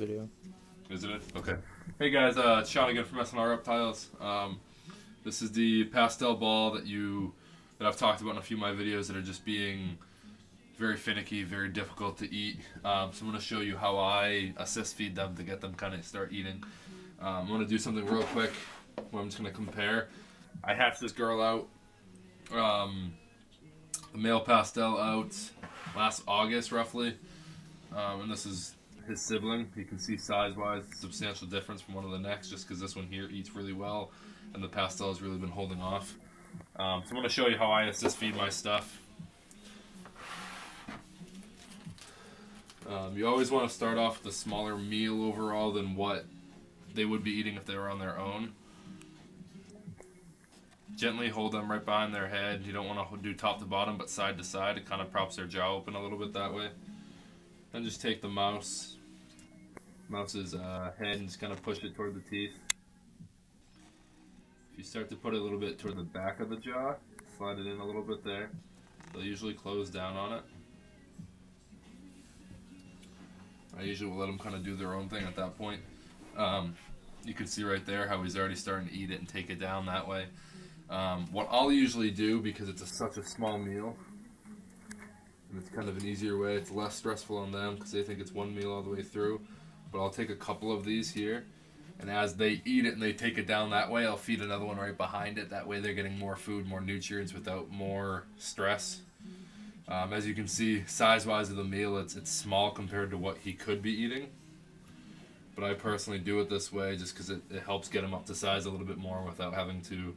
video. Isn't it? Okay. Hey guys, it's Sean again from S&LReptiles. This is the pastel ball that I've talked about in a few of my videos that are just being very finicky, very difficult to eat. So I'm going to show you how I assist feed them to get them kind of start eating. I'm going to do something real quick where I'm just going to compare. I hatched this girl out, a male pastel out last August roughly, and this is his sibling. You can see size-wise substantial difference from one to the next just because this one here eats really well and the pastel has really been holding off. So I'm going to show you how I assist feed my stuff. You always want to start off with a smaller meal overall than what they would be eating if they were on their own. Gently hold them right behind their head. You don't want to do top to bottom but side to side. It kind of props their jaw open a little bit that way. Then just take the mouse's head and just kind of push it toward the teeth. If you start to put it a little bit toward the back of the jaw, slide it in a little bit there. They'll usually close down on it. I usually will let them kind of do their own thing at that point. You can see right there how he's already starting to eat it and take it down that way. What I'll usually do, because it's such a small meal, and it's kind of an easier way, it's less stressful on them because they think it's one meal all the way through, but I'll take a couple of these here, and as they eat it and they take it down that way, I'll feed another one right behind it. That way they're getting more food, more nutrients without more stress. As you can see, size-wise of the meal, it's small compared to what he could be eating. But I personally do it this way just because it helps get him up to size a little bit more without having to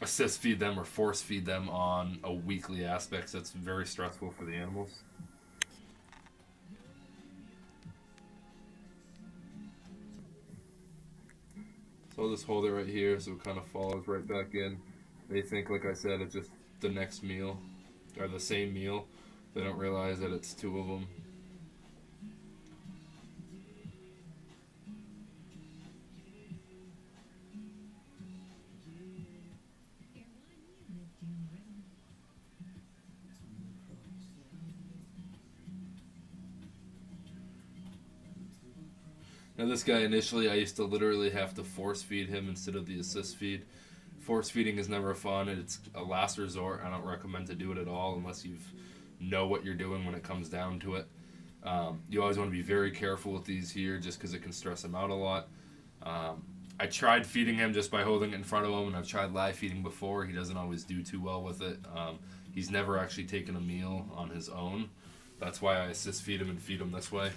assist feed them or force feed them on a weekly aspect. That's very stressful for the animals. So I'll just hold it right here so it kind of falls right back in. They think, like I said, it's just the next meal or the same meal. They don't realize that it's two of them. Now this guy initially I used to literally have to force feed him instead of the assist feed. Force feeding is never fun. It's a last resort. I don't recommend to do it at all unless you know what you're doing when it comes down to it. You always want to be very careful with these here just because it can stress him out a lot. I tried feeding him just by holding it in front of him, and I've tried live feeding before. He doesn't always do too well with it. He's never actually taken a meal on his own. That's why I assist feed him and feed him this way.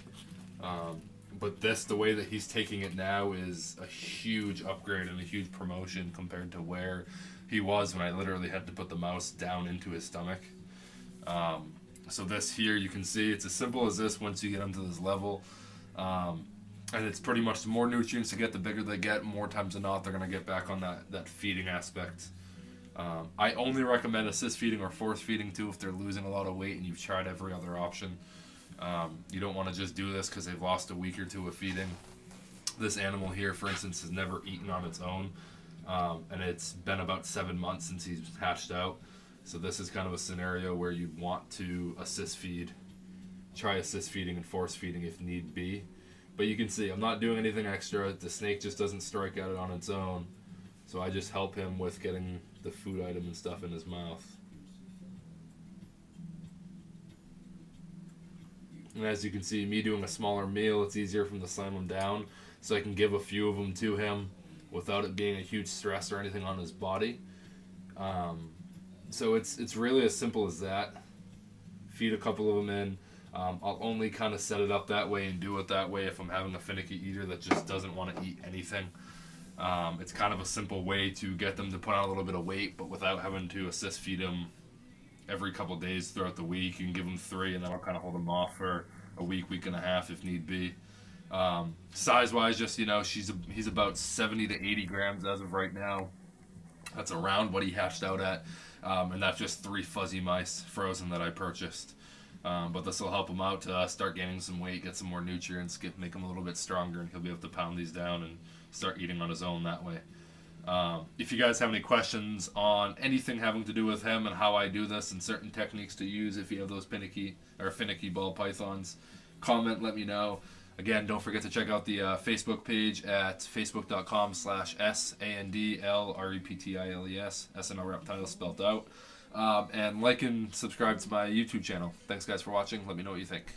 But the way that he's taking it now is a huge upgrade and a huge promotion compared to where he was when I literally had to put the mouse down into his stomach. So this here, you can see it's as simple as this once you get them to this level. And it's pretty much the more nutrients to get, the bigger they get. More times than not, they're going to get back on that feeding aspect. I only recommend assist feeding or force feeding too if they're losing a lot of weight and you've tried every other option. You don't want to just do this because they've lost a week or two of feeding. This animal here, for instance, has never eaten on its own, and it's been about 7 months since he's hatched out. So this is kind of a scenario where you'd want to assist feed, try assist feeding and force feeding if need be. But you can see I'm not doing anything extra. The snake just doesn't strike at it on its own, so I just help him with getting the food item and stuff in his mouth. And as you can see, me doing a smaller meal, it's easier for him to slam them down, so I can give a few of them to him without it being a huge stress or anything on his body. So it's really as simple as that. Feed a couple of them in. I'll only kind of set it up that way and do it that way if I'm having a finicky eater that just doesn't want to eat anything. It's kind of a simple way to get them to put on a little bit of weight, but without having to assist feed them every couple days throughout the week. You can give them 3 and then I'll kind of hold them off for a week and a half if need be. Size-wise, just, he's about 70 to 80 grams as of right now. That's around what he hatched out at. And that's just 3 fuzzy mice frozen that I purchased. But this will help him out to start gaining some weight, get some more nutrients, make him a little bit stronger, and he'll be able to pound these down and start eating on his own that way. If you guys have any questions on anything having to do with him and how I do this and certain techniques to use if you have those finicky ball pythons, comment, let me know. Again, don't forget to check out the Facebook page at facebook.com/SANDLREPTILES, S&LReptiles spelled out. And like and subscribe to my YouTube channel. Thanks, guys, for watching. Let me know what you think.